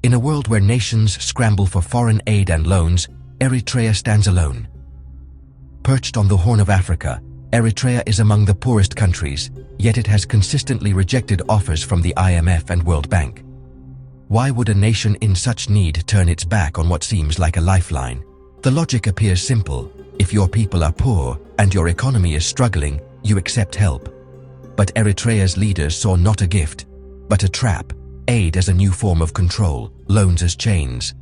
In a world where nations scramble for foreign aid and loans, Eritrea stands alone. Perched on the Horn of Africa, Eritrea is among the poorest countries, yet it has consistently rejected offers from the IMF and World Bank. Why would a nation in such need turn its back on what seems like a lifeline? The logic appears simple. If your people are poor and your economy is struggling, you accept help. But Eritrea's leaders saw not a gift, but a trap. Aid as a new form of control, loans as chains.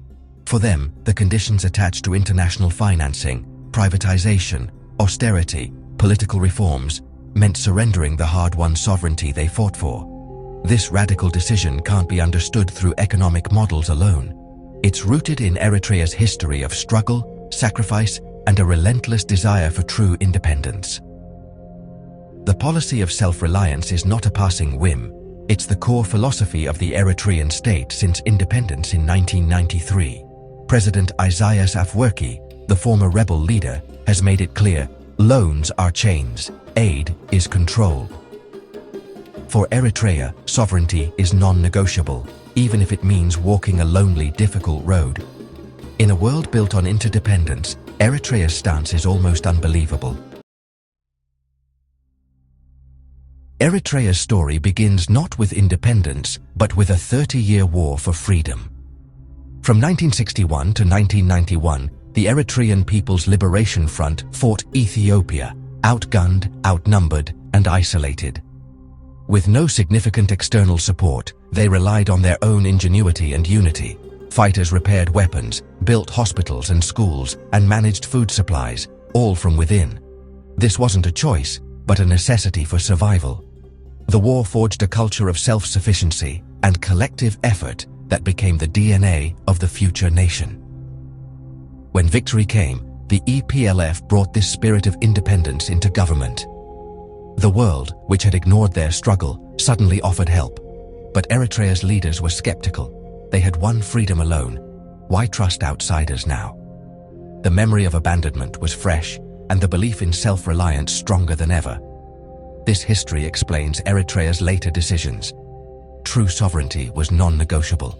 For them, the conditions attached to international financing, privatization, austerity, political reforms, meant surrendering the hard-won sovereignty they fought for. This radical decision can't be understood through economic models alone. It's rooted in Eritrea's history of struggle, sacrifice, and a relentless desire for true independence. The policy of self-reliance is not a passing whim. It's the core philosophy of the Eritrean state since independence in 1993. President Isaias Afwerki, the former rebel leader, has made it clear, loans are chains, aid is control. For Eritrea, sovereignty is non-negotiable, even if it means walking a lonely, difficult road. In a world built on interdependence, Eritrea's stance is almost unbelievable. Eritrea's story begins not with independence, but with a 30-year war for freedom. From 1961 to 1991, the Eritrean People's Liberation Front fought Ethiopia, outgunned, outnumbered, and isolated. With no significant external support, they relied on their own ingenuity and unity. Fighters repaired weapons, built hospitals and schools, and managed food supplies, all from within. This wasn't a choice, but a necessity for survival. The war forged a culture of self-sufficiency and collective effort that became the DNA of the future nation. When victory came, the EPLF brought this spirit of independence into government. The world, which had ignored their struggle, suddenly offered help. But Eritrea's leaders were skeptical. They had won freedom alone. Why trust outsiders now? The memory of abandonment was fresh, and the belief in self-reliance stronger than ever. This history explains Eritrea's later decisions. True sovereignty was non-negotiable.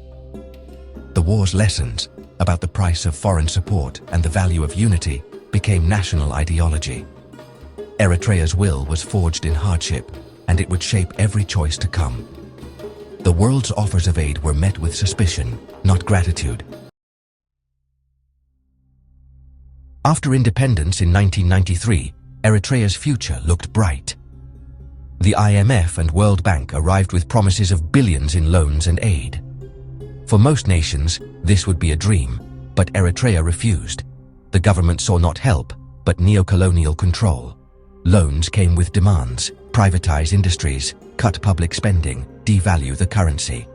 The war's lessons, about the price of foreign support and the value of unity, became national ideology. Eritrea's will was forged in hardship, and it would shape every choice to come. The world's offers of aid were met with suspicion, not gratitude. After independence in 1993, Eritrea's future looked bright. The IMF and World Bank arrived with promises of billions in loans and aid. For most nations, this would be a dream, but Eritrea refused. The government saw not help, but neo-colonial control. Loans came with demands: privatize industries, cut public spending, devalue the currency.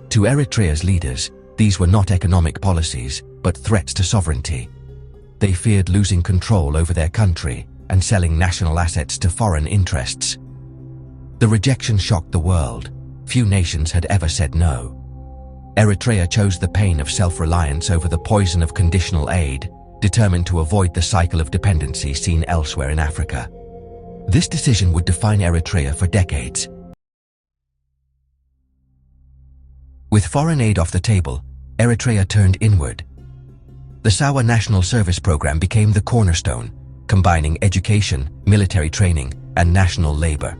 To Eritrea's leaders, these were not economic policies, but threats to sovereignty. They feared losing control over their country and selling national assets to foreign interests. The rejection shocked the world. Few nations had ever said no. Eritrea chose the pain of self-reliance over the poison of conditional aid, determined to avoid the cycle of dependency seen elsewhere in Africa. This decision would define Eritrea for decades. With foreign aid off the table, Eritrea turned inward. The Sawa National Service Program became the cornerstone, combining education, military training, and national labor.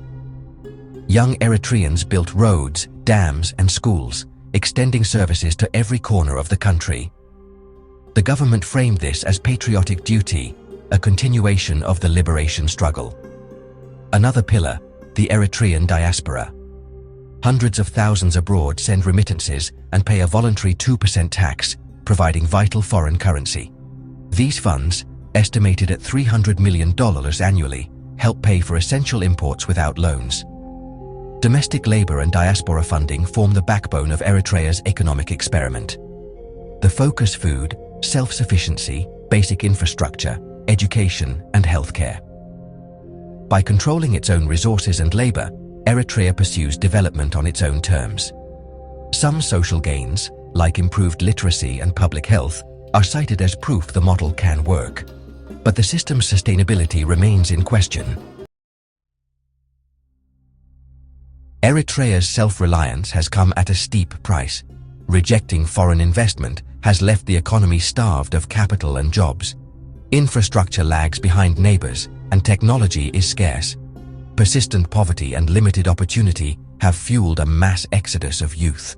Young Eritreans built roads, dams, and schools, extending services to every corner of the country. The government framed this as patriotic duty, a continuation of the liberation struggle. Another pillar, the Eritrean diaspora. Hundreds of thousands abroad send remittances and pay a voluntary 2% tax, providing vital foreign currency. These funds, estimated at $300 million annually, help pay for essential imports without loans. Domestic labor and diaspora funding form the backbone of Eritrea's economic experiment. The focus: food, self-sufficiency, basic infrastructure, education, and healthcare. By controlling its own resources and labor, Eritrea pursues development on its own terms. Some social gains, like improved literacy and public health, are cited as proof the model can work. But the system's sustainability remains in question. Eritrea's self-reliance has come at a steep price. Rejecting foreign investment has left the economy starved of capital and jobs. Infrastructure lags behind neighbors, and technology is scarce. Persistent poverty and limited opportunity have fueled a mass exodus of youth.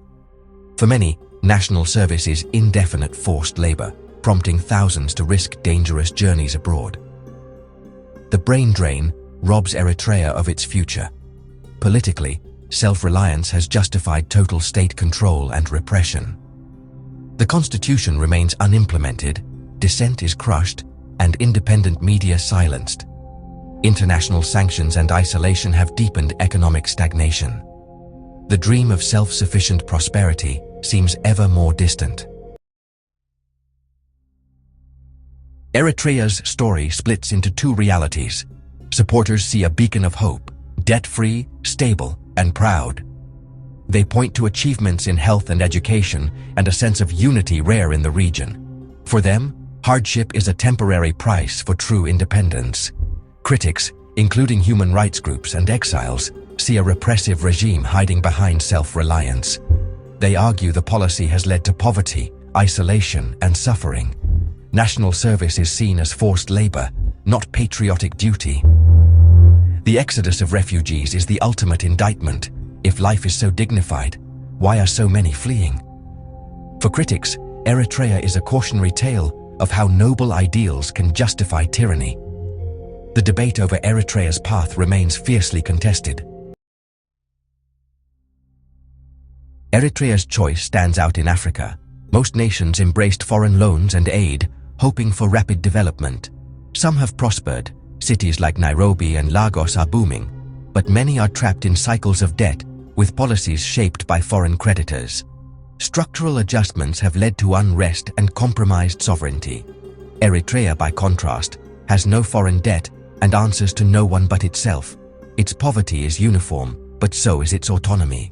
For many, national service is indefinite forced labor, prompting thousands to risk dangerous journeys abroad. The brain drain robs Eritrea of its future. Politically, self-reliance has justified total state control and repression. The constitution remains unimplemented, dissent is crushed, and independent media silenced. International sanctions and isolation have deepened economic stagnation. The dream of self-sufficient prosperity seems ever more distant. Eritrea's story splits into two realities. Supporters see a beacon of hope, debt-free, stable, and proud. They point to achievements in health and education and a sense of unity rare in the region. For them, hardship is a temporary price for true independence. Critics, including human rights groups and exiles, see a repressive regime hiding behind self-reliance. They argue the policy has led to poverty, isolation, and suffering. National service is seen as forced labor, not patriotic duty. The exodus of refugees is the ultimate indictment. If life is so dignified, why are so many fleeing? For critics, Eritrea is a cautionary tale of how noble ideals can justify tyranny. The debate over Eritrea's path remains fiercely contested. Eritrea's choice stands out in Africa. Most nations embraced foreign loans and aid, hoping for rapid development. Some have prospered. Cities like Nairobi and Lagos are booming, but many are trapped in cycles of debt, with policies shaped by foreign creditors. Structural adjustments have led to unrest and compromised sovereignty. Eritrea, by contrast, has no foreign debt and answers to no one but itself. Its poverty is uniform, but so is its autonomy.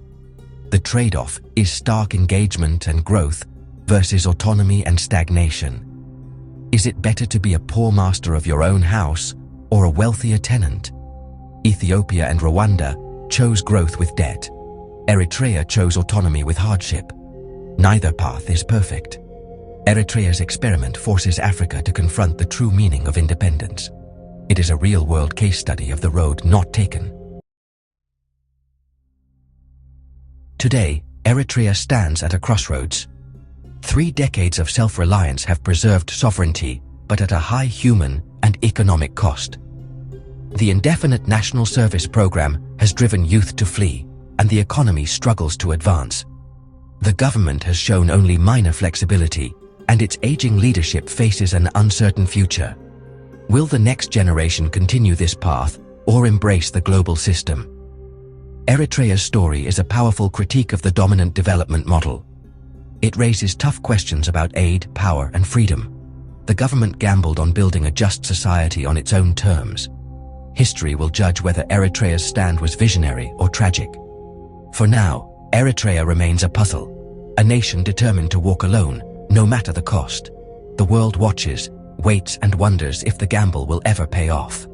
The trade-off is stark engagement and growth versus autonomy and stagnation. Is it better to be a poor master of your own house or a wealthier tenant? Ethiopia and Rwanda chose growth with debt. Eritrea chose autonomy with hardship. Neither path is perfect. Eritrea's experiment forces Africa to confront the true meaning of independence. It is a real-world case study of the road not taken. Today, Eritrea stands at a crossroads. 3 decades of self-reliance have preserved sovereignty, but at a high human and economic cost. The indefinite national service program has driven youth to flee, and the economy struggles to advance. The government has shown only minor flexibility, and its aging leadership faces an uncertain future. Will the next generation continue this path or embrace the global system? Eritrea's story is a powerful critique of the dominant development model. It raises tough questions about aid, power, and freedom. The government gambled on building a just society on its own terms. History will judge whether Eritrea's stand was visionary or tragic. For now, Eritrea remains a puzzle, a nation determined to walk alone, no matter the cost. The world watches, waits, and wonders if the gamble will ever pay off.